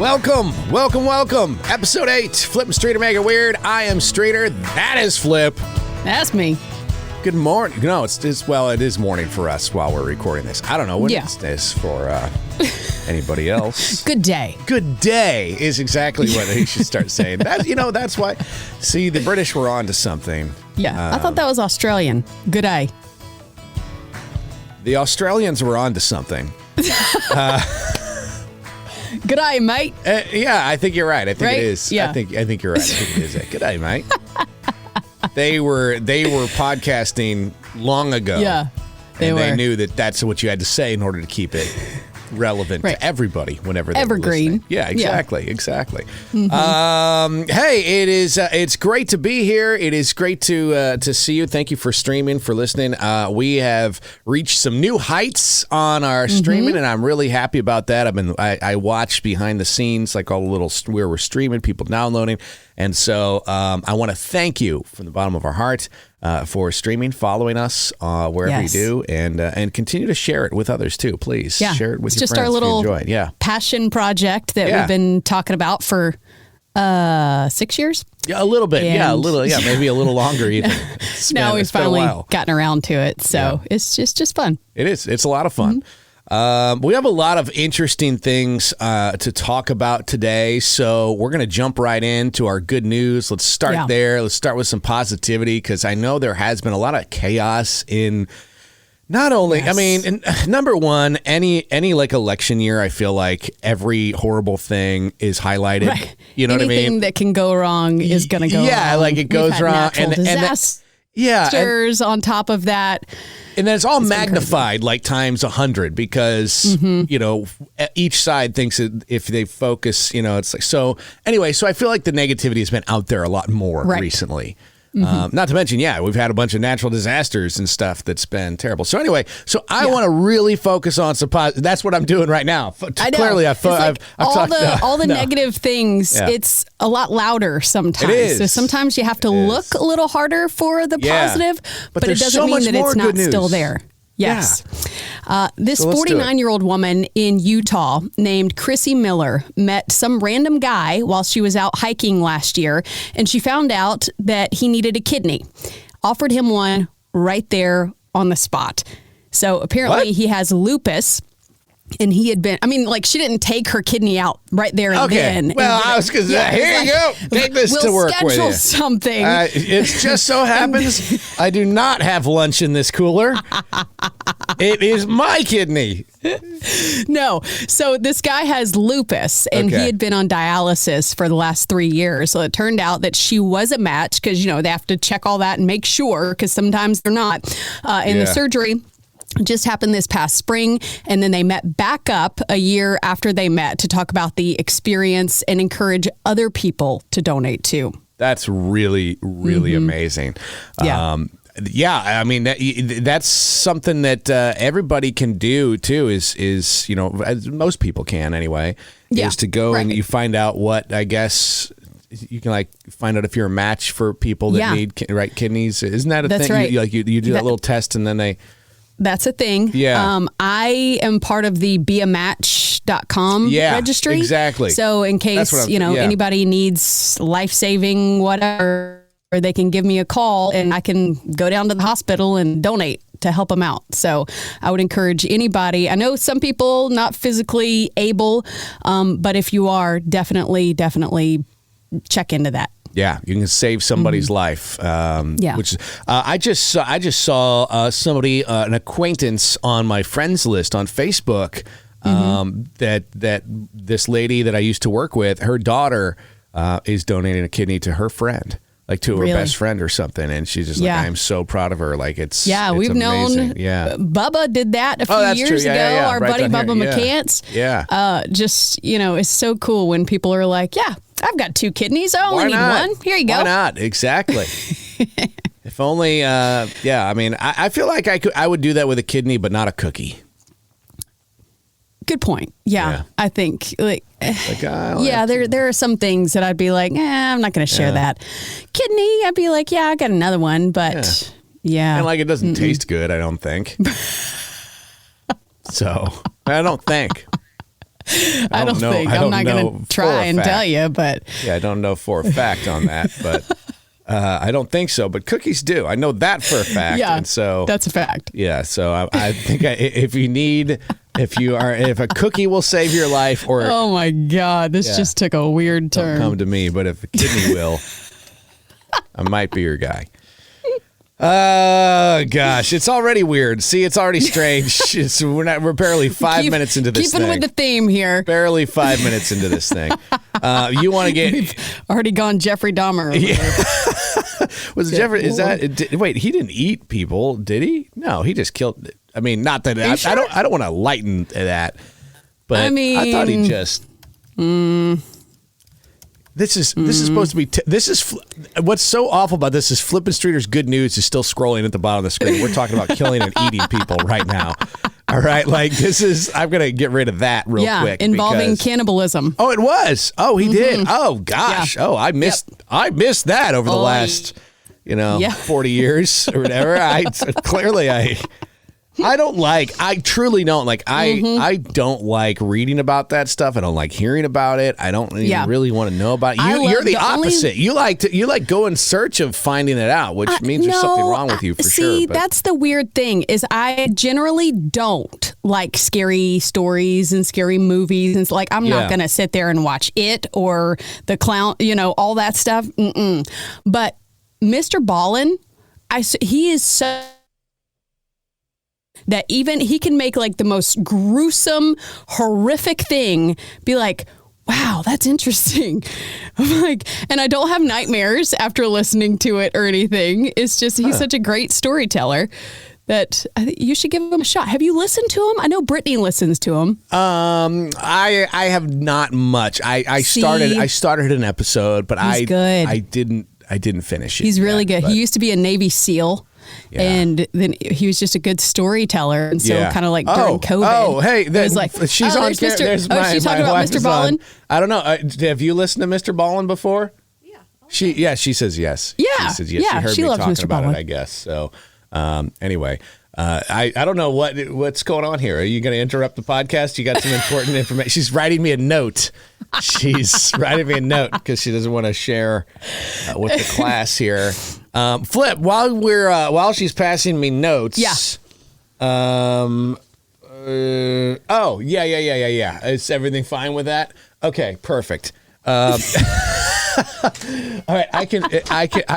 Welcome. Episode 8, Flip and Streeter Make It Weird. I am Streeter. That is Flip. That's me. Good morning. No, it is morning for us while we're recording this. I don't know what it is for anybody else. Good day. Good day is exactly what they should start saying. That's why. See, the British were on to something. Yeah, I thought that was Australian. Good day. The Australians were on to something. Good day, mate. Yeah, I think you're right. I think right? it is. Yeah. I think you're right. I think it is. Good day, mate. They were podcasting long ago. Yeah, they knew that that's what you had to say in order to keep it relevant to everybody whenever they Evergreen. were listening. Yeah, exactly. Mm-hmm. Hey, it's great to be here. It is great to see you. Thank you for streaming, for listening. We have reached some new heights on our streaming, and I'm really happy about that. I watch behind the scenes, like all the little where we're streaming, people downloading, and so I want to thank you from the bottom of our heart. For streaming, following us wherever you do, and continue to share it with others too, please. Yeah. Share it with it's your just friends our little if you enjoy it. passion project that we've been talking about for 6 years. Yeah, a little bit. Maybe a little longer even. Now we've finally gotten around to it, so it's just fun. It is. It's a lot of fun. We have a lot of interesting things to talk about today, so we're going to jump right into our good news. Let's start there. Let's start with some positivity, because I know there has been a lot of chaos in not only, number one, any like election year, I feel like every horrible thing is highlighted. Right. You know what I mean? Anything that can go wrong is going to go wrong. Yeah, like it goes wrong. Natural disasters on top of that. And then it's all magnified like times 100 because, each side thinks that if they focus, it's like, so anyway, so I feel like the negativity has been out there a lot more recently. Not to mention, we've had a bunch of natural disasters and stuff that's been terrible. So anyway, I want to really focus on some positive. That's what I'm doing right now. I know. Clearly, I've talked all the no. negative things. Yeah. It's a lot louder sometimes. It is. So sometimes you have to look a little harder for the positive, but it doesn't mean that it's not still there. Yes. Yeah. This 49-year-old woman in Utah named Chrissy Miller met some random guy while she was out hiking last year, and she found out that he needed a kidney. Offered him one right there on the spot. So apparently he has lupus. And he had been, she didn't take her kidney out right there and then. Well, I was going to say, here you go. Take this to work with you. We'll schedule something. It just so happens I do not have lunch in this cooler. It is my kidney. No. So this guy has lupus, and he had been on dialysis for the last 3 years. So it turned out that she was a match because, they have to check all that and make sure, because sometimes they're not. And the surgery just happened this past spring, and then they met back up a year after they met to talk about the experience and encourage other people to donate too. That's really, really amazing. That's something that everybody can do too. Is as most people can anyway. Is to go and you find out what, I guess. You can find out if you're a match for people that need kidneys. Isn't that a thing? Right. You do that little test and then they. That's a thing. Yeah. I am part of the beamatch.com registry. Exactly. So in case, anybody needs life-saving whatever, they can give me a call and I can go down to the hospital and donate to help them out. So I would encourage anybody. I know some people not physically able, but if you are, definitely check into that. Yeah, you can save somebody's life. Which I just saw somebody, an acquaintance on my friends list on Facebook. That this lady that I used to work with, her daughter is donating a kidney to her friend, to her best friend or something, and she's just I'm so proud of her. It's we've amazing. known. Bubba did that a few years ago. Our buddy Bubba McCants. It's so cool when people are like, I've got 2 kidneys. I only need one. Here you go. Why not? Exactly. If only, I feel like I would do that with a kidney, but not a cookie. Good point. Yeah. I think there are some things that I'd be like, I'm not going to share that. Kidney, I'd be like, I got another one, but and it doesn't taste good, I don't think. So I don't think. I don't think. I'm not going to try and tell you, but. Yeah, I don't know for a fact on that, but I don't think so. But cookies do. I know that for a fact. Yeah, and so that's a fact. Yeah, so I think if a cookie will save your life, or oh my God, this just took a weird turn. Don't come to me, but if a kidney will, I might be your guy. Oh gosh, it's already weird. See, it's already strange. We're barely 5 minutes into this thing. Keeping with the theme here. Barely 5 minutes into this thing. You want to get? We've already gone Jeffrey Dahmer. Was Jeffrey? Is that? Wait, he didn't eat people, did he? No, he just killed. I mean, not that. I don't want to lighten that, but I thought he just. This is supposed to be. What's so awful about this is Flippin' Streeter's good news is still scrolling at the bottom of the screen. We're talking about killing and eating people right now. All right, like this is. I'm gonna get rid of that real quick. Involving cannibalism. Oh, it was. Oh, he did. Oh gosh. Yeah. Oh, I missed that over the last 40 years or whatever. I truly don't like, I don't like reading about that stuff. I don't like hearing about it. I don't even really want to know about it. You're the opposite. You like go in search of finding it out, which means there's something wrong with you for sure. See, that's the weird thing is I generally don't like scary stories and scary movies. And like, I'm not going to sit there and watch it or The Clown, all that stuff. But Mr. Ballin, he is so... that even he can make like the most gruesome, horrific thing be like, wow, that's interesting. I'm like, and I don't have nightmares after listening to it or anything. It's just, he's such a great storyteller that I think you should give him a shot. Have you listened to him? I know Brittany listens to him. I have not much. I started an episode, but I didn't finish it. He's really good. He used to be a Navy SEAL. Yeah. And then he was just a a storyteller, and so kind of like during COVID. Oh, hey, she's on. She's talking about Mr. Ballin. I don't know. Have you listened to Mr. Ballin before? Yeah. She says yes. Yeah. She says yes. Yeah. She heard me talking about it, I guess. So, anyway. I don't know what's going on here. Are you going to interrupt the podcast? You got some important information. She's writing me a note. She's writing me a note because she doesn't want to share with the class here. Flip, while she's passing me notes. Yeah. Yeah. Is everything fine with that? Okay, perfect. All right, I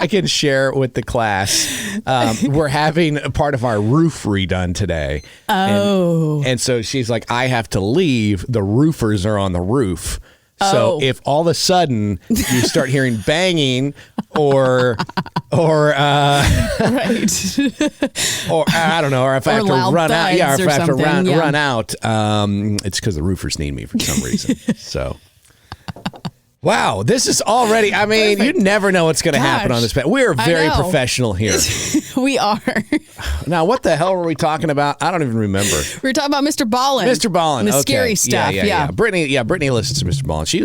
can share with the class. We're having a part of our roof redone today. Oh, and so she's like, I have to leave. The roofers are on the roof. So if all of a sudden you start hearing banging or right, or I don't know, or if I have to run out, or if I have to run out, it's because the roofers need me for some reason. So. Wow, this is already, I mean, you never know what's going to happen on this. We are very professional here. We are. Now, what the hell were we talking about? I don't even remember. We were talking about Mr. Ballin. Mr. Ballin. The scary stuff. Yeah. Brittany listens to Mr. Ballin. She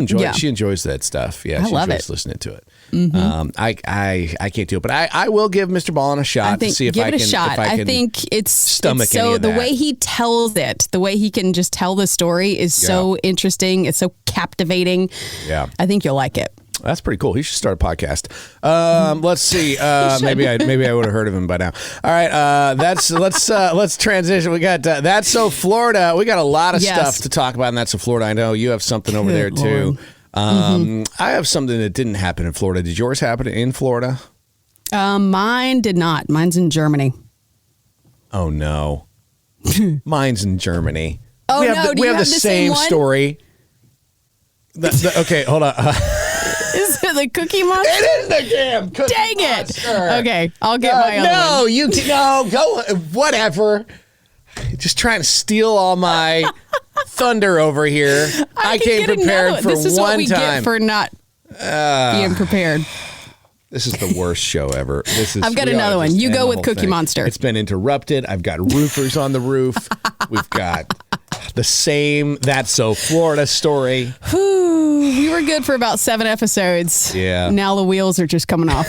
enjoys that stuff. Yeah, she enjoys listening to it. Mm-hmm. I can't do it, but I will give Mr. Ballin a shot to see if I can. Give it a shot. I think it's stomach so any of that. The way he tells it, the way he can just tell the story is so interesting. It's so captivating. Yeah, I think you'll like it. That's pretty cool. He should start a podcast. Let's see. Maybe I would have heard of him by now. All right. Let's transition. We got That's So Florida. We got a lot of stuff to talk about in That's So Florida. I know you have something over there too. I have something that didn't happen in Florida. Did yours happen in Florida? Mine did not. Mine's in Germany. Oh no. Mine's in Germany. Oh, we have the same story. Okay, hold on. Is it the Cookie Monster? It is the damn Cookie Monster. Dang it. Okay, I'll get my other one. Go, whatever. Just trying to steal all my thunder over here. I came prepared for one time. This is what we get for not being prepared. This is the worst show ever. I've got another one. You go with Cookie Monster. It's been interrupted. I've got roofers on the roof. We've got the same That's So Florida story. We were good for about 7 episodes. Yeah. Now the wheels are just coming off.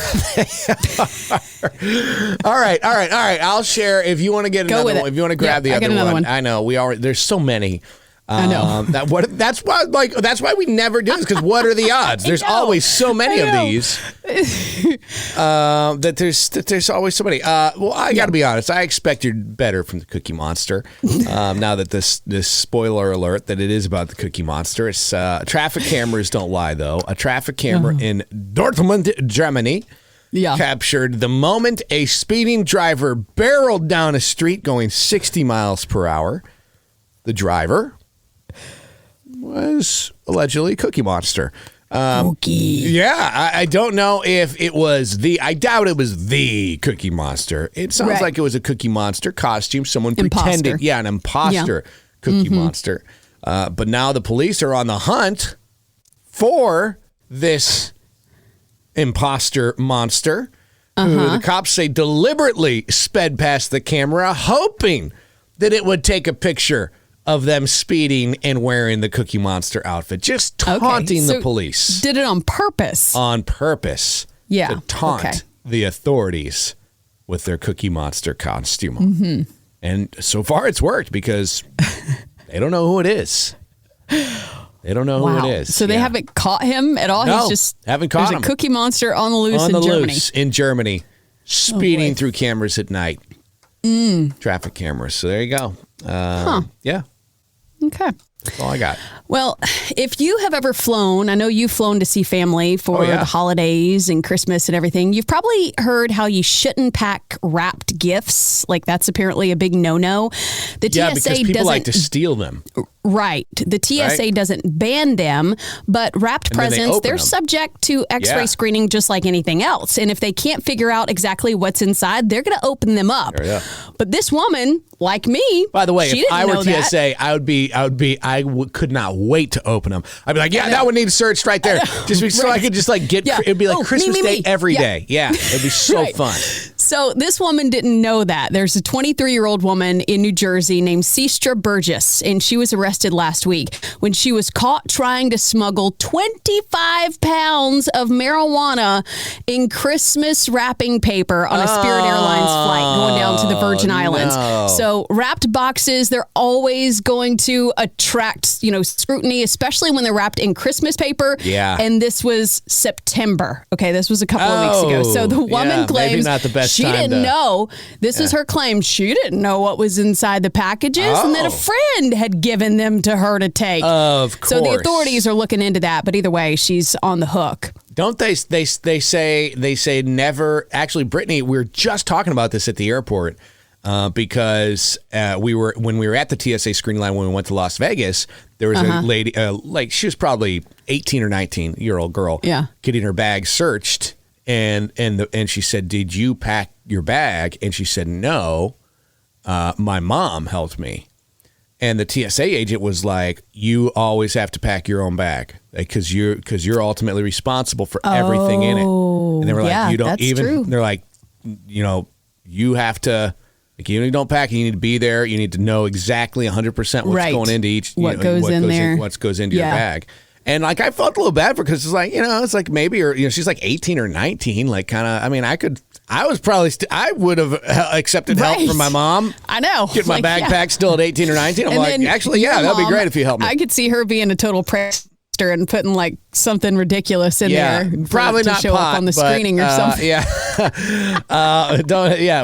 All right. I'll share if you want to get another one. If you want to grab the other one. I know there's so many. I know. That's why we never do this, because what are the odds? There's always so many of these that there's always so many. Well, I got to be honest. I expected better from the Cookie Monster. Now that this spoiler alert that it is about the Cookie Monster. It's traffic cameras don't lie though. A traffic camera in Dortmund, Germany. Captured the moment a speeding driver barreled down a street going 60 miles per hour. The driver was allegedly Cookie Monster. Cookie. Yeah, I don't know if it was I doubt it was the Cookie Monster. It sounds like it was a Cookie Monster costume. Someone pretended. Yeah, an imposter Cookie Monster. But now the police are on the hunt for this imposter monster who the cops say deliberately sped past the camera, hoping that it would take a picture of them speeding and wearing the Cookie Monster outfit, just taunting the police. Did it on purpose? On purpose. Yeah. To taunt the authorities with their Cookie Monster costume. And so far it's worked because they don't know who it is. They don't know who it is. So they haven't caught him at all? No, He's just haven't caught him. There's a Cookie Monster on the loose in Germany. Speeding through cameras at night. Traffic cameras. So there you go. Yeah. Okay. That's all I got. Well, if you have ever flown, I know you've flown to see family for the holidays and Christmas and everything. You've probably heard how you shouldn't pack wrapped gifts. Like that's apparently a big no-no. The TSA because people like to steal them. Right. The TSA doesn't ban them, but wrapped presents, they're subject to x-ray screening just like anything else. And if they can't figure out exactly what's inside, they're going to open them up. But this woman, like me, by the way, if I were TSA, that. I could not wait to open them. I'd be like, that one needs searched right there. Just so I could just like get, it'd be like Christmas Day every day. Yeah. It'd be so fun. So this woman didn't know that. There's a 23-year-old woman in New Jersey named Sistra Burgess, and she was arrested last week when she was caught trying to smuggle 25 pounds of marijuana in Christmas wrapping paper on a Spirit Airlines flight going down to the Virgin Islands. So wrapped boxes, they're always going to attract, scrutiny, especially when they're wrapped in Christmas paper. Yeah. And this was September. Okay, this was a couple of weeks ago. So the woman claims maybe not the best she didn't know. This is her claim. She didn't know what was inside the packages and that a friend had given them to her to take. Of course. So the authorities are looking into that. But either way, she's on the hook. Don't they say never. Actually, Brittany, we were just talking about this at the airport because when we were at the TSA screening line when we went to Las Vegas, there was a lady, she was probably 18 or 19-year-old girl, getting her bag searched. And she said, "Did you pack your bag?" And she said, "No, my mom helped me." And the TSA agent was like, "You always have to pack your own bag because you're ultimately responsible for everything in it." And they were like, "You don't even." True. They're like, you have to. Like, you don't pack. You need to be there. You need to know exactly 100% what's going into each. What goes into your bag. And like I felt a little bad for because it's like it's like maybe she's like 18 or 19, like kind of. I mean, I would have accepted help from my mom. I know, get my backpack still at 18 or 19. I'm like, actually, that'd be great if you helped me. I could see her being a total prankster and putting like something ridiculous in there. Probably not show pot, up on the screening or something. It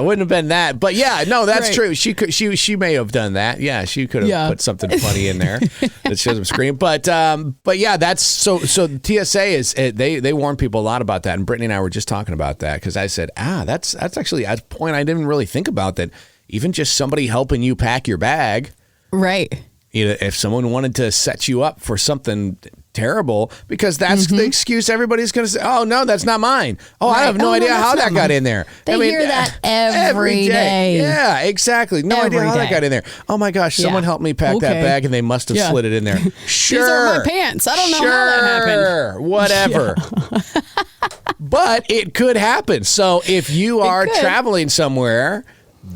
wouldn't have been that. But that's true. She may have done that. Yeah, she could have put something funny in there that shows them scream. But that's so TSA is they warn people a lot about that. And Brittany and I were just talking about that because I said, that's actually a point I didn't really think about, that even just somebody helping you pack your bag. Right. If someone wanted to set you up for something terrible, because that's the excuse everybody's going to say, "Oh, no, that's not mine. Oh, I have no idea how that got in there." They hear that every day. Yeah, exactly. No idea how that got in there. Oh, my gosh, someone helped me pack that bag and they must have slid it in there. Sure. These are my pants. I don't know how that happened. Whatever. But it could happen. So if you are traveling somewhere,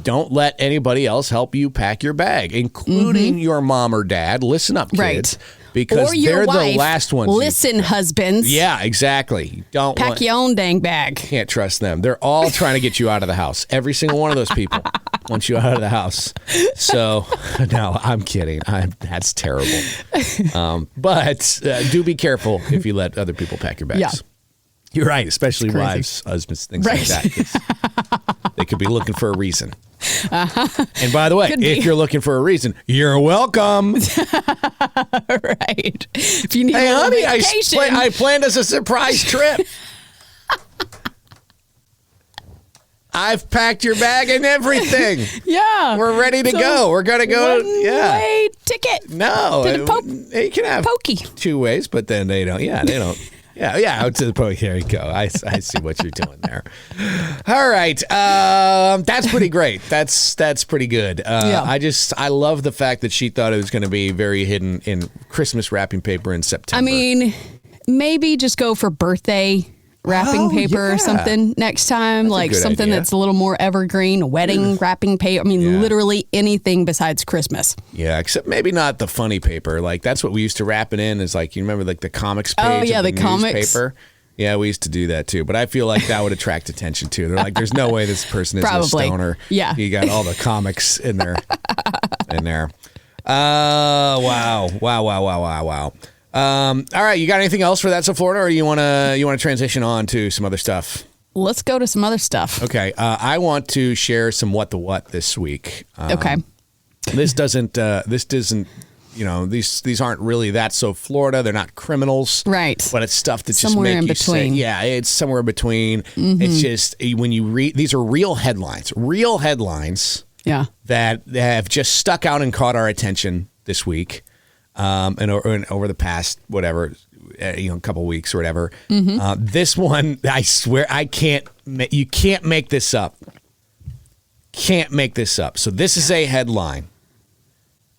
don't let anybody else help you pack your bag, including your mom or dad. Listen up, kids. Right. Because or your they're wife. The last ones. Listen, husbands. Yeah, exactly. You don't pack your own dang bag. Can't trust them. They're all trying to get you out of the house. Every single one of those people. want you out of the house. So, no, I'm kidding. That's terrible. But do be careful if you let other people pack your bags. Yeah. You're right, especially wives, husbands, things like that. They could be looking for a reason. And by the way, if you're looking for a reason, you're welcome. Right. If you need hey, a honey, vacation. I planned us a surprise trip. I've packed your bag and everything. Yeah. We're ready to go. We're going to go. One-way ticket. No. You can have pokey. 2 ways, but then they don't. Yeah, they don't. Yeah, out to the pokey. There you go. I see what you're doing there. All right. That's pretty great. That's pretty good. I love the fact that she thought it was going to be very hidden in Christmas wrapping paper in September. I mean, maybe just go for birthday wrapping paper or something next time. That's like something that's a little more evergreen, wedding wrapping paper. I mean, literally anything besides Christmas. Yeah, except maybe not the funny paper. Like that's what we used to wrap it in is like, you remember like the comics page of the comics newspaper? Yeah, we used to do that too. But I feel like that would attract attention too. They're like, there's no way this person is a stoner. Yeah. You got all the comics in there. Wow. All right, you got anything else for That's So Florida, or you want to transition on to some other stuff? Let's go to some other stuff. Okay, I want to share some what this week. Okay. This isn't, these aren't really That's So Florida. They're not criminals. Right. But it's stuff that somewhere just make in you between. say, yeah, it's somewhere in between. It's just, when you read, these are real headlines. Yeah. That have just stuck out and caught our attention this week. And over the past, whatever, a couple weeks or whatever. This one, I swear, you can't make this up. Can't make this up. So this is a headline.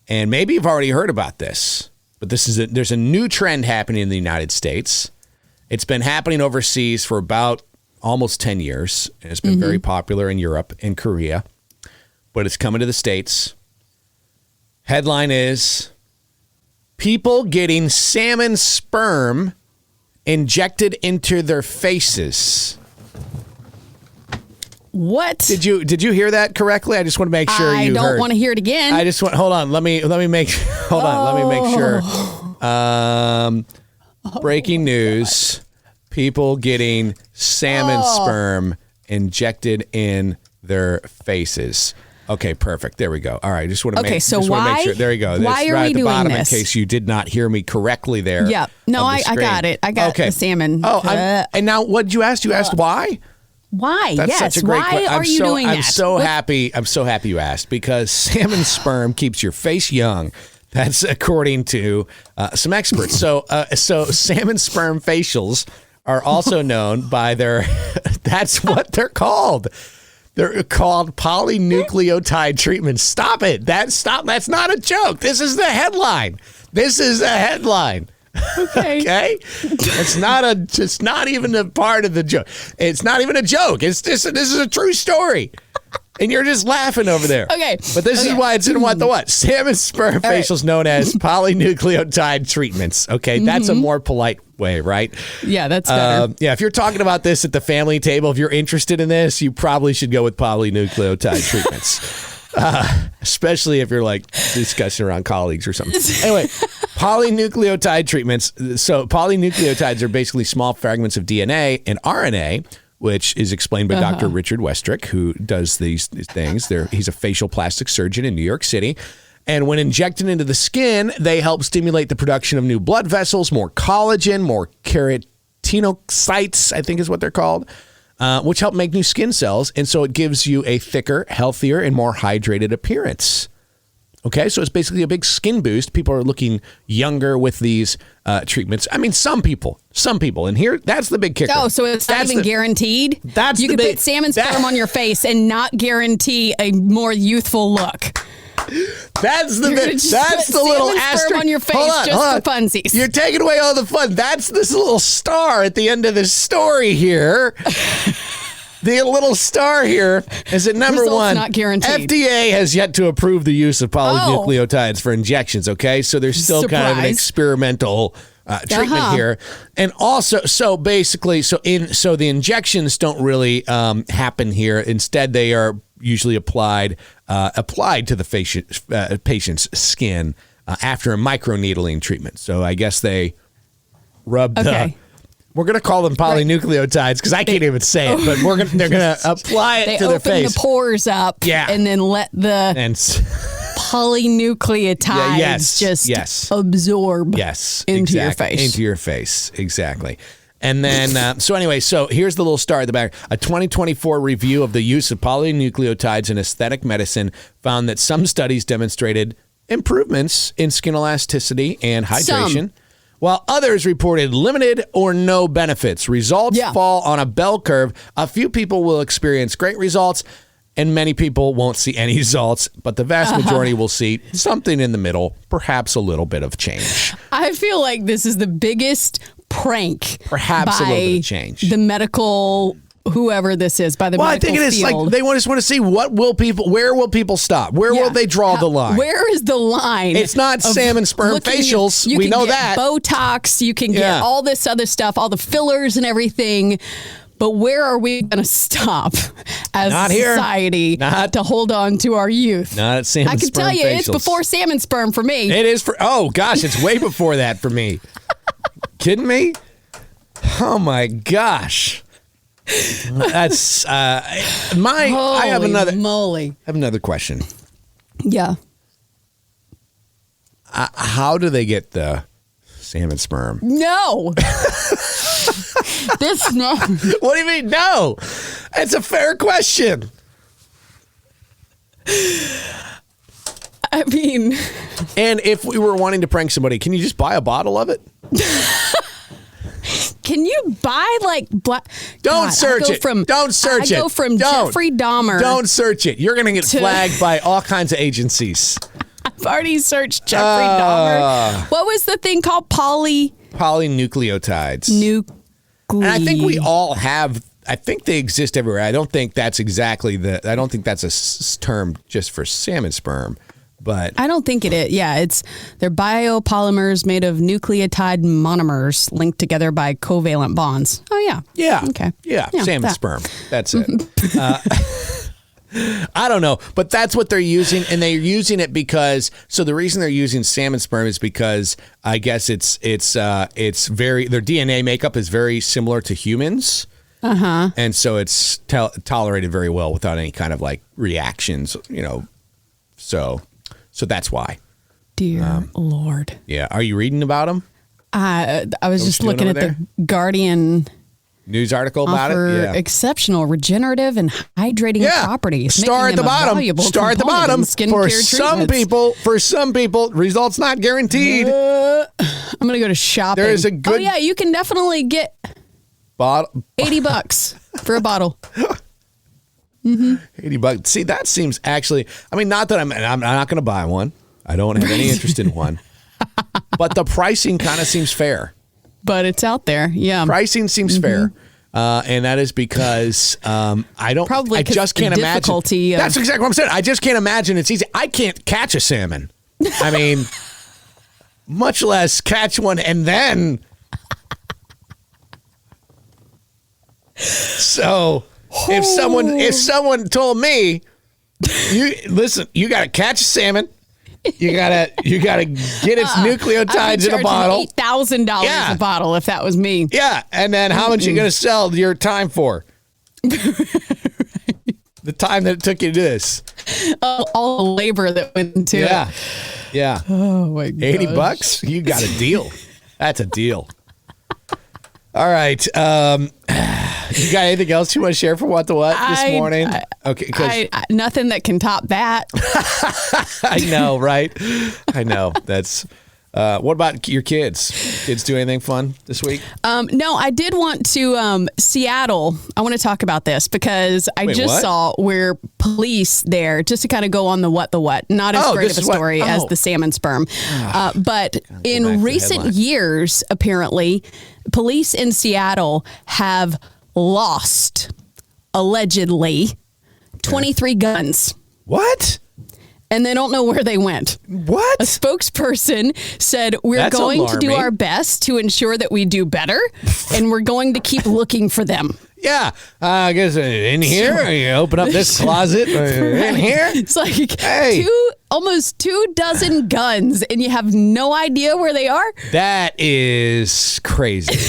And maybe you've already heard about this, but there's a new trend happening in the United States. It's been happening overseas for about almost 10 years. And it's been very popular in Europe and Korea, but it's coming to the States. Headline is, people getting salmon sperm injected into their faces. What? Did you hear that correctly? I just want to make sure you heard. I don't want to hear it again. Hold on. Let me make sure. Breaking news. People getting salmon sperm injected in their faces. Okay, perfect. There we go. All right, just want to make sure. There you go. Why are right we at the doing bottom this? In case you did not hear me correctly there. Yeah. No, I got it. I got the salmon. Oh, and now what did you ask? You asked why? Why? That's such a great question. Why are you doing that? I'm so happy you asked, because salmon sperm keeps your face young. That's according to some experts. So salmon sperm facials are also known by their. That's what they're called. They're called polynucleotide treatments. Stop it. That's not a joke. This is the headline. Okay. It's not even a part of the joke. It's not even a joke. This is a true story. And you're just laughing over there. Okay. But this is why it's in What the What. Salmon sperm facials known as polynucleotide treatments. Okay. That's a more polite way, right? Yeah, that's better. If you're talking about this at the family table, if you're interested in this, you probably should go with polynucleotide treatments. Especially if you're like discussing around colleagues or something. Anyway, polynucleotide treatments. So polynucleotides are basically small fragments of DNA and RNA, which is explained by Dr. Richard Westrick, who does these things. He's a facial plastic surgeon in New York City. And when injected into the skin, they help stimulate the production of new blood vessels, more collagen, more keratinocytes, I think is what they're called, which help make new skin cells. And so it gives you a thicker, healthier, and more hydrated appearance. Okay, so it's basically a big skin boost. People are looking younger with these treatments. I mean, some people. And here, that's the big kicker. Oh, so it's not even guaranteed? You could put salmon sperm on your face and not guarantee a more youthful look. That's the little asterisk on your face just for funsies. You're taking away all the fun. That's this little star at the end of the story here. The little star here is at number Results one. Not guaranteed. FDA has yet to approve the use of polynucleotides for injections. Okay, so there's still kind of an experimental treatment here, and also the injections don't really happen here. Instead, they are usually applied applied to the patient's skin after a microneedling treatment. So I guess they rubbed we're going to call them polynucleotides because I can't even say it, but they're going to apply it to their face. They open the pores up and then let the polynucleotides absorb into your face. Into your face, exactly. And then, so here's the little star at the back. A 2024 review of the use of polynucleotides in aesthetic medicine found that some studies demonstrated improvements in skin elasticity and hydration, while others reported limited or no benefits. Results fall on a bell curve. A few people will experience great results, and many people won't see any results, but the vast majority will see something in the middle, perhaps a little bit of change. I feel like this is the biggest prank perhaps a little bit of change. The medical, whoever this is, by the medical I think it is field. like they just want to see where will people stop? Where will they draw the line? Where is the line? It's not salmon sperm facials. We know that. Botox, you can get all this other stuff, all the fillers and everything. But where are we going to stop as a society to hold on to our youth? Not at salmon sperm facials. I can tell you, it's before salmon sperm for me. It is it's way before that for me. Kidding me? Oh my gosh. That's I have another question. Yeah. How do they get the salmon sperm? No. No. What do you mean no? It's a fair question. I mean, and if we were wanting to prank somebody, can you just buy a bottle of it? Can you buy black? Don't search it. Don't search it. I go from Jeffrey Dahmer. Don't search it. You're going to get flagged by all kinds of agencies. I've already searched Jeffrey Dahmer. What was the thing called? Polynucleotides. And I think we all have. I think they exist everywhere. I don't think that's exactly I don't think that's a term just for salmon sperm. But I don't think it is. Yeah, they're biopolymers made of nucleotide monomers linked together by covalent bonds. Oh, yeah. Yeah. Okay. Yeah, salmon sperm. That's it. I don't know, but that's what they're using, and they're using it because. So the reason they're using salmon sperm is because I guess it's very their DNA makeup is very similar to humans. And so it's tolerated very well without any kind of reactions. So that's why. Dear Lord. Yeah. Are you reading about them? I was just looking at the Guardian news article about it. Yeah. Exceptional regenerative and hydrating properties. Star at the bottom. Star at the bottom. For some people, results not guaranteed. I'm going to go to shopping. There is a good. Oh yeah, you can definitely get $80 for a bottle. $80. See, that seems actually. I mean, not that I'm not going to buy one. I don't have any interest in one. But the pricing kind of seems fair. But it's out there, yeah. Pricing seems fair, and that is because I just can't imagine. That's exactly what I'm saying. I just can't imagine it's easy. I can't catch a salmon. I mean, much less catch one and then. So if someone told me, you got to catch a salmon. You gotta get its nucleotides in a bottle. $8,000 a bottle if that was me. Yeah, and then how much you gonna sell your time for? The time that it took you to do this. All the labor that went into it. Yeah. Oh my God. $80? You got a deal. That's a deal. All right. You got anything else you want to share for What the What this morning? Okay. Nothing that can top that. I know, right? I know. That's. What about your kids? Kids do anything fun this week? No, I did want to Seattle. I want to talk about this because I saw where police there, just to kind of go on the what. Not as great of a story as the salmon sperm. But in recent years, apparently, police in Seattle have lost, allegedly, 23 guns. What? And they don't know where they went. What? A spokesperson said, we're going to do our best to ensure that we do better, and we're going to keep looking for them. Yeah, I guess in here, you open up this closet in here. It's like almost 24 guns, and you have no idea where they are. That is crazy.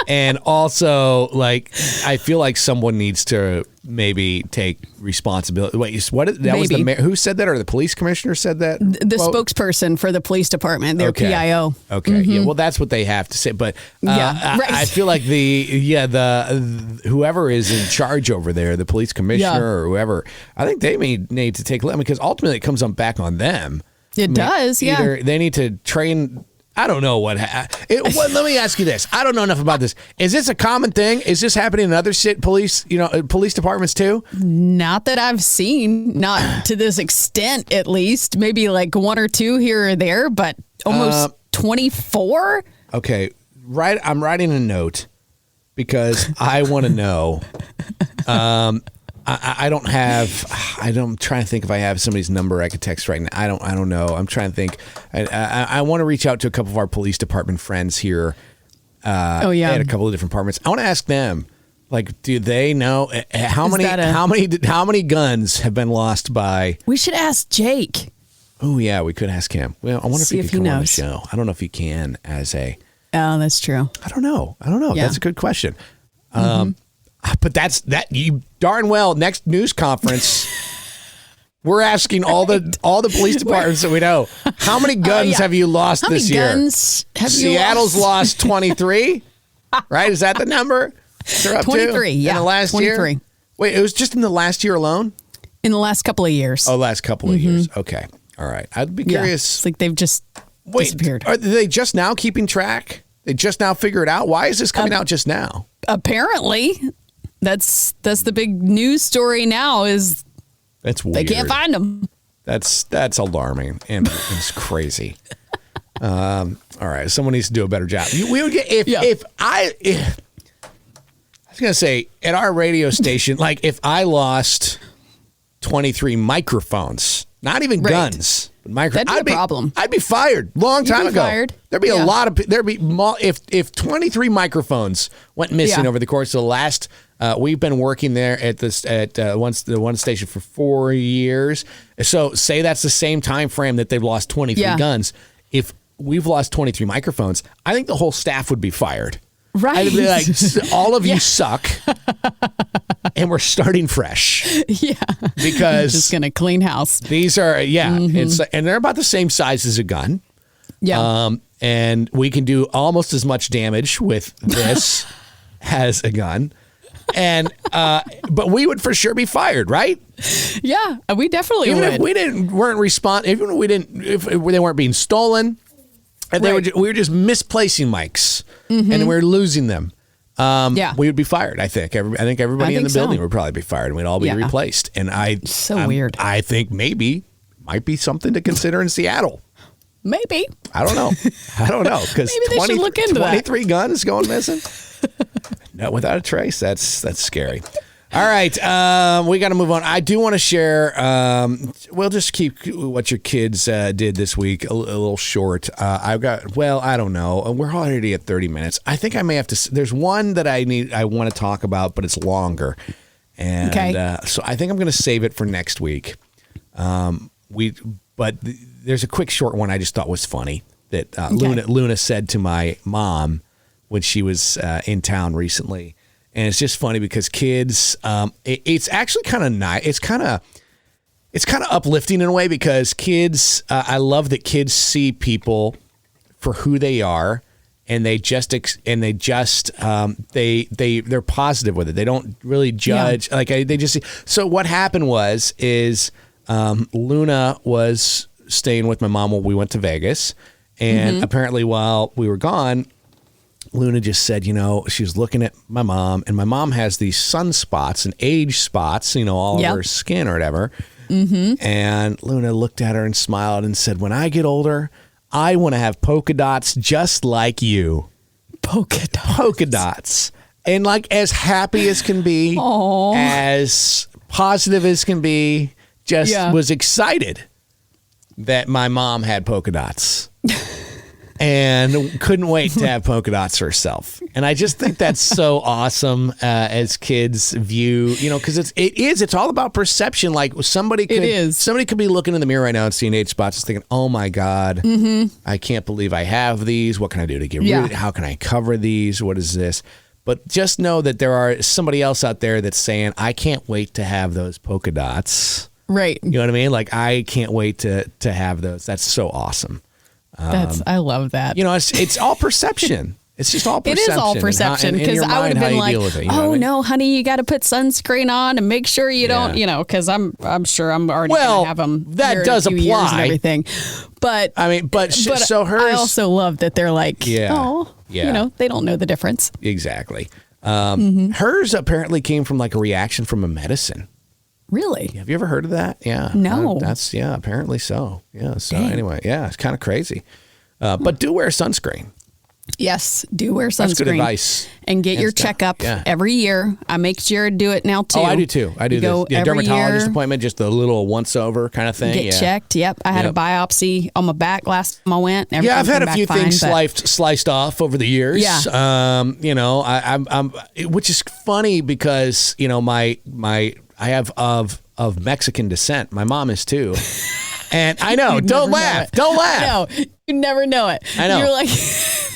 And also, like, I feel like someone needs to maybe take responsibility. Wait, what? That was the mayor who said that, or the police commissioner said that? The spokesperson for the police department, their PIO. Okay, yeah, well, that's what they have to say. But I feel like the whoever is in charge over there, the police commissioner or whoever, I think they may need to take because ultimately it comes back on them. It does, yeah. Either they need to train. I don't know what. Let me ask you this. I don't know enough about this. Is this a common thing? Is this happening in other police departments too? Not that I've seen. Not to this extent, at least. Maybe like one or two here or there, but almost 24. Okay, right. I'm writing a note because I want to know. I'm trying to think if I have somebody's number I could text right now. I don't know. I'm trying to think. I want to reach out to a couple of our police department friends here. At a couple of different departments. I want to ask them, like, do they know how many guns have been lost by? We should ask Jake. Oh yeah, we could ask him. Well, I wonder if he can come on the show. I don't know if he can as a. Oh, that's true. I don't know. Yeah. That's a good question. But you darn well next news conference. We're asking all the police departments that we know. How many guns have you lost this year? How many guns have you lost? Seattle's lost 23. Right? Is that the number? They're up 23. In the last 23. year. Wait, it was just in the last year alone? In the last couple of years. Oh, last couple of years. Okay. All right. I'd be curious. It's like they've just disappeared. Are they just now keeping track? They just now figure it out? Why is this coming out just now? Apparently. That's the big news story now is that's weird. They can't find them. That's alarming and it's crazy. All right, someone needs to do a better job. I was gonna say at our radio station, like if I lost 23 microphones, not even guns. That'd be a problem. I'd be fired long time ago. Fired. There'd be a lot of if 23 microphones went missing over the course of the last. We've been working there at the one station for 4 years. So say that's the same time frame that they've lost 23 guns. If we've lost 23 microphones, I think the whole staff would be fired. Right. I'd be like, all of you suck, and we're starting fresh. Yeah. Because just gonna clean house. These are and they're about the same size as a gun. Yeah. And we can do almost as much damage with this as a gun. And but we would for sure be fired, right? Yeah, we definitely would. If we if they weren't being stolen, and we were just misplacing mics, and we're losing them. We would be fired. I think everybody in the building would probably be fired, and we'd all be replaced. And weird. I think might be something to consider in Seattle. Maybe. I don't know because maybe they should look into 23 guns going missing. No, without a trace. That's scary. All right, we got to move on. I do want to share. We'll just keep what your kids did this week a little short. I don't know. We're already at 30 minutes. I think I may have to. There's one that I want to talk about, but it's longer, and so I think I'm going to save it for next week. But there's a quick short one I just thought was funny that Luna said to my mom when she was in town recently. And it's just funny because kids, it's actually kind of nice. It's kind of uplifting in a way because kids, I love that kids see people for who they are, and they're positive with it. They don't really judge. Yeah. Like they just see. So what happened is Luna was staying with my mom when we went to Vegas, and apparently while we were gone, Luna just said, she was looking at my mom, and my mom has these sunspots and age spots, all over her skin or whatever. Mm-hmm. And Luna looked at her and smiled and said, when I get older, I want to have polka dots just like you. Polka dots. And like as happy as can be, as positive as can be, was excited that my mom had polka dots. and couldn't wait to have polka dots herself. And I just think that's so awesome as kids view, because it's all about perception. Like somebody could be looking in the mirror right now and seeing 8 spots and thinking, oh my God, I can't believe I have these. What can I do to get rid of it? How can I cover these? What is this? But just know that there are somebody else out there that's saying, I can't wait to have those polka dots. Right. You know what I mean? Like, I can't wait to have those. That's so awesome. I love that. It's all perception. It's just all perception. It is all perception, because I would have been like, no, honey, you got to put sunscreen on and make sure you don't, because I'm sure I'm already going to have them. That does apply. And everything. But so hers. I also love that they're like, they don't know the difference. Exactly. Hers apparently came from like a reaction from a medicine. Really? Have you ever heard of that? Yeah. No. Apparently so. Yeah. So Dang. Anyway, it's kind of crazy. But do wear sunscreen. Yes, do wear sunscreen. That's good advice. And get your checkup every year. I make Jared do it now too. Oh, I do too. I do the dermatologist appointment, just the little once over kind of thing. Get checked. Yep. I had a biopsy on my back last time I went. I've had a few things sliced off over the years. Yeah. I'm which is funny because I have of Mexican descent. My mom is too. And I know, don't laugh. Don't laugh. I know. You never know it. I know. You're like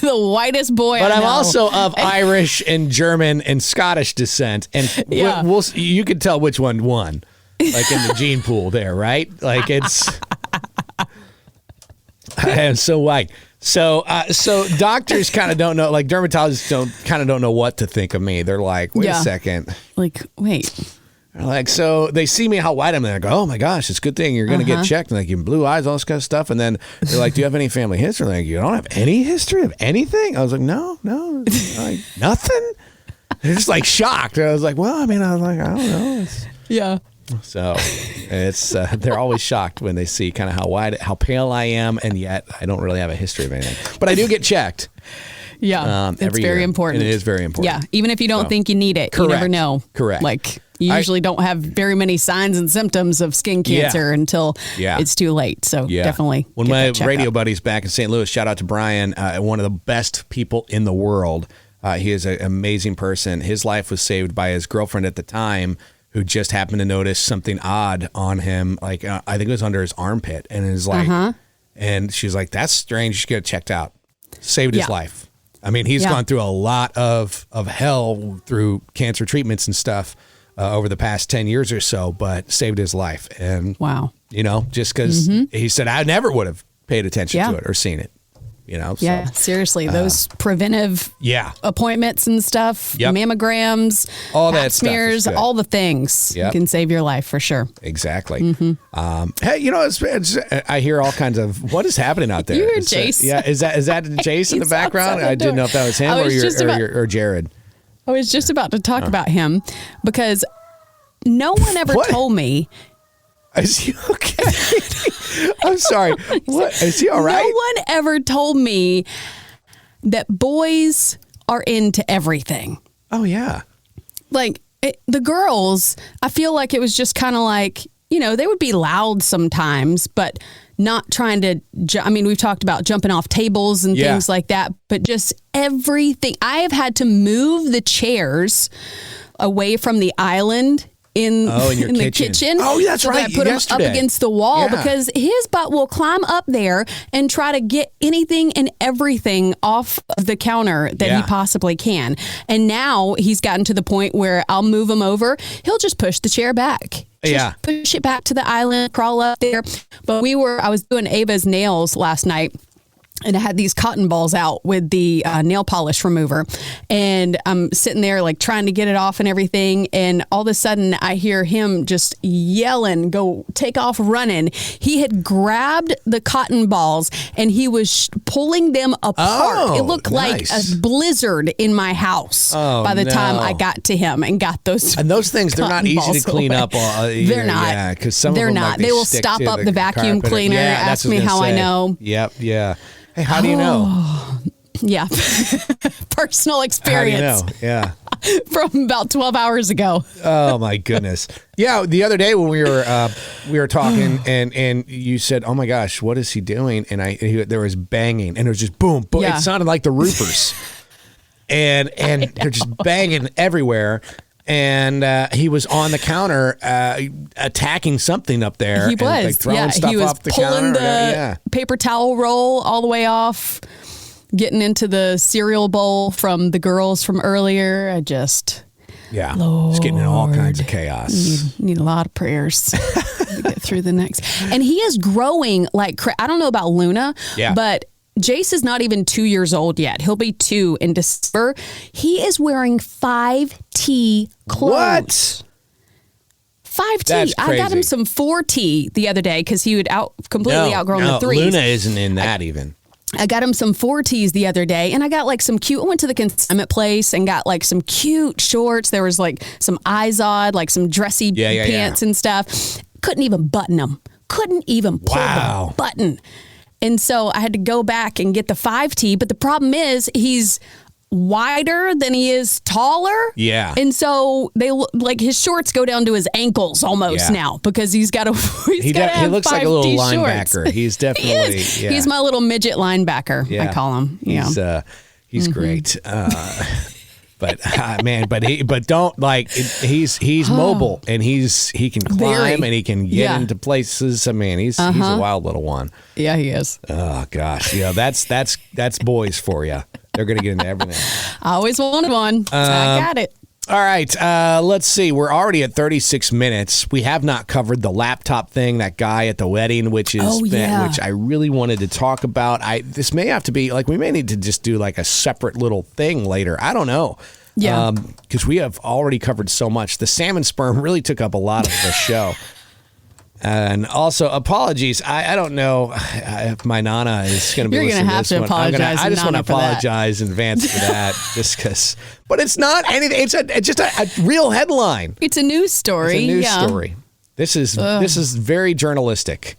the whitest boy but I know. I'm also of Irish and German and Scottish descent. And you can tell which one won. Like in the gene pool there, right? Like it's... I am so white. So doctors kind of don't know, like dermatologists don't know what to think of me. They're like, wait a second. Like, wait. Like, so they see me how white I'm, and they go, oh my gosh, it's a good thing you're going to get checked. And like, you have blue eyes, all this kind of stuff. And then they're like, do you have any family history? Like, you don't have any history of anything? I was like, no, like, nothing. They're just like shocked. I was like, I was like, I don't know. Yeah. So it's, they're always shocked when they see kind of how pale I am. And yet I don't really have a history of anything, but I do get checked. Yeah. It's very important. And it is very important. Yeah. Even if you don't think you need it, you never know. Correct. Like, you usually don't have very many signs and symptoms of skin cancer until it's too late. So definitely. When my radio buddy's back in St. Louis, shout out to Brian, one of the best people in the world. He is an amazing person. His life was saved by his girlfriend at the time, who just happened to notice something odd on him. Like, I think it was under his armpit, and it was like, and she's like, that's strange. You should get it checked out. Saved his life. I mean, he's gone through a lot of hell through cancer treatments and stuff over the past 10 years or so, but saved his life. And, just because he said, I never would have paid attention to it or seen it. Yeah, seriously, those preventive appointments and stuff, mammograms, all that smears, all the things can save your life for sure. Exactly. Hey, I hear all kinds of what is happening out there. You hear Jace? Is that Jace in the background? I didn't know if that was him or Jared. I was just about to talk about him because no one ever told me. Is he okay? I'm sorry. What? Is he all right? No one ever told me that boys are into everything. Oh, yeah. Like, the girls, I feel like it was just kind of like, they would be loud sometimes, but not trying to, we've talked about jumping off tables and things like that, but just everything. I have had to move the chairs away from the island in the kitchen. Oh, that's right. I put him up against the wall because his butt will climb up there and try to get anything and everything off of the counter that he possibly can. And now he's gotten to the point where I'll move him over. He'll just push the chair back. Just push it back to the island, crawl up there. But I was doing Ava's nails last night. And I had these cotton balls out with the nail polish remover. And I'm sitting there like trying to get it off and everything. And all of a sudden I hear him just yelling, go take off running. He had grabbed the cotton balls and he was pulling them apart. It looked like a blizzard in my house by the time I got to him and got those. And those things, they're not easy to clean up. They're not. Yeah, because some of them, not. They will stop up the vacuum cleaner. Ask me how I know. Yep. Yeah. Hey, how do you know? Yeah. Personal experience. How do you know? Yeah. from about 12 hours ago. Oh my goodness. Yeah, the other day when we were talking and you said, "Oh my gosh, what is he doing?" And there was banging and it was just boom, boom. Yeah. It sounded like the roofers. and they're just banging everywhere. And he was on the counter attacking something up there. He was. And, like, throwing stuff he was off the pulling counter. the paper towel roll all the way off, getting into the cereal bowl from the girls from earlier. Just getting in all kinds of chaos. Need a lot of prayers to get through the next. And he is growing like I don't know about Luna, but Jace is not even 2 years old yet. He'll be 2 in December. He is wearing 5T clothes. What? 5T. That's crazy. I got him some 4T the other day because he would completely outgrown the 3s. Luna isn't in that even. I got him some 4Ts the other day, and I got like some cute. I went to the consignment place and got like some cute shorts. There was like some Izod, like some dressy pants and stuff. Couldn't even button them. Couldn't even pull the button. And so I had to go back and get the 5T. But the problem is he's wider than he is taller. Yeah. And so they like his shorts go down to his ankles almost now because he's got he looks like a little linebacker. Shorts. He's definitely He's my little midget linebacker. I call him. Yeah. He's great. But don't like he's mobile and he can climb and he can get into places. I mean, he's a wild little one. Yeah, he is. Oh gosh, that's boys for you. They're gonna get into everything. I always wanted one. I got it. All right, let's see. We're already at 36 minutes. We have not covered the laptop thing, that guy at the wedding, which I really wanted to talk about. This may have to be, like, we may need to just do, like, a separate little thing later. I don't know. Yeah. Because we have already covered so much. The salmon sperm really took up a lot of the show. And also, apologies. I don't know if my Nana is going to be listening to this one. I just want to apologize in advance for that, just because. But it's not anything. It's just a real headline. It's a news story. It's a news story. This is very journalistic.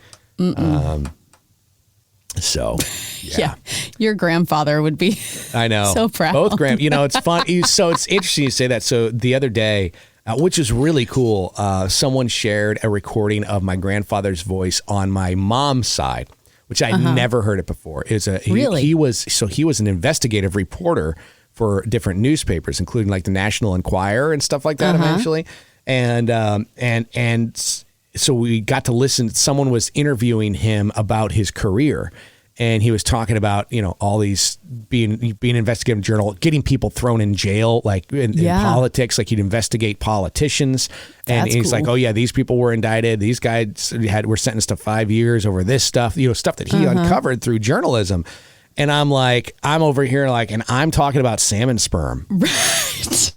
So, yeah. Your grandfather would be. I know. So proud. Both it's fun. So it's interesting you say that. So the other day. Which is really cool. Someone shared a recording of my grandfather's voice on my mom's side, which I'd never heard it before. Really? He was an investigative reporter for different newspapers, including like the National Enquirer and stuff like that. Eventually, and so we got to listen. Someone was interviewing him about his career. And he was talking about, all these being investigative journal, getting people thrown in jail, like in politics, like he'd investigate politicians. And he's like, oh, yeah, these people were indicted. These guys were sentenced to 5 years over this stuff, stuff that he uncovered through journalism. And I'm like, I'm over here and I'm talking about salmon sperm. Right.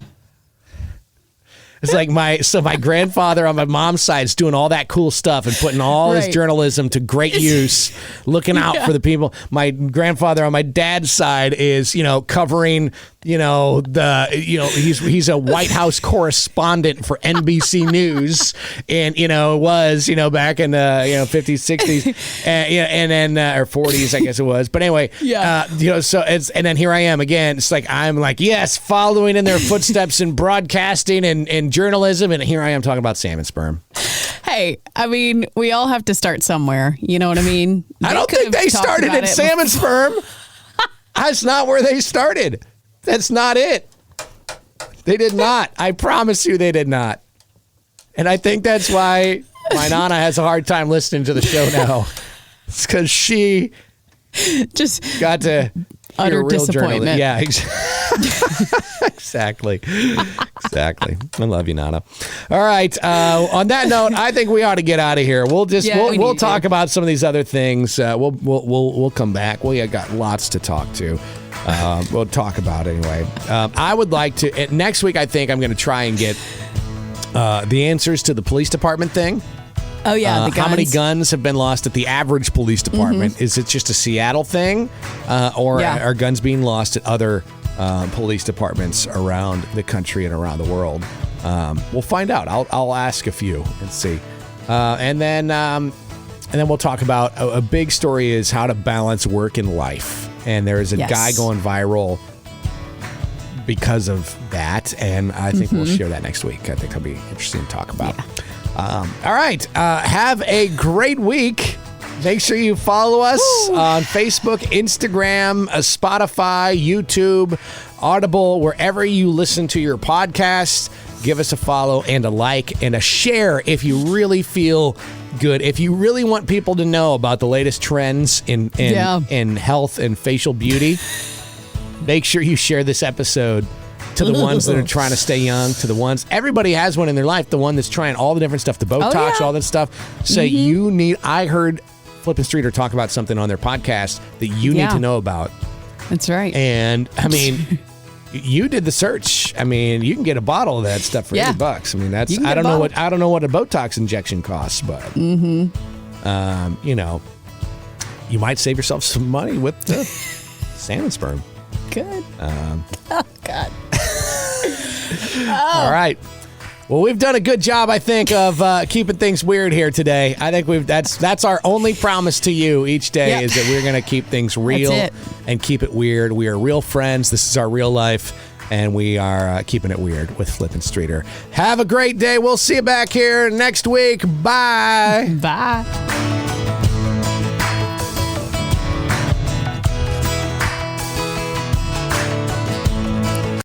It's like my grandfather on my mom's side is doing all that cool stuff and putting all his journalism to great use, looking out for the people. My grandfather on my dad's side is, covering, he's a White House correspondent for NBC News, and was back in the 50s, 60s, and then or 40s, I guess it was. But anyway, so and then here I am again. It's like I'm like, yes, following in their footsteps in broadcasting and journalism, and here I am talking about salmon sperm. Hey, I mean, we all have to start somewhere. You know what I mean? I don't think they started in salmon sperm. That's not where they started. That's not it. They did not. I promise you they did not. And I think that's why my Nana has a hard time listening to the show now. It's because she just got to utter disappointment. Yeah, exactly. Exactly. I love you, Nana. All right. On that note, I think we ought to get out of here. We'll talk about some of these other things. We'll come back. We got lots to talk to. We'll talk about it anyway. I would like to next week. I think I'm going to try and get the answers to the police department thing. Oh yeah, the guns. How many guns have been lost at the average police department? Is it just a Seattle thing, or are guns being lost at other police departments around the country and around the world? We'll find out. I'll ask a few and see, and then we'll talk about a big story is how to balance work and life. And there is a guy going viral because of that, and I think we'll share that next week. I think that'll be interesting to talk about. Yeah. All right. Have a great week. Make sure you follow us on Facebook, Instagram, Spotify, YouTube, Audible, wherever you listen to your podcasts. Give us a follow and a like and a share if you really feel good. If you really want people to know about the latest trends in health and facial beauty, make sure you share this episode to the ones that are trying to stay young, to the ones, everybody has one in their life, the one that's trying all the different stuff, the Botox, all that stuff. So I heard Flip and Streeter talk about something on their podcast that you need to know about. That's right. And I mean, you did the search. I mean, you can get a bottle of that stuff for $80. I mean, that's I don't know what a Botox injection costs, but you know, you might save yourself some money with the salmon sperm. Good. Oh God. All right. Well, we've done a good job, I think, of keeping things weird here today. I think that's our only promise to you each day is that we're going to keep things real and keep it weird. We are real friends. This is our real life, and we are keeping it weird with Flip and Streeter. Have a great day. We'll see you back here next week. Bye. Bye.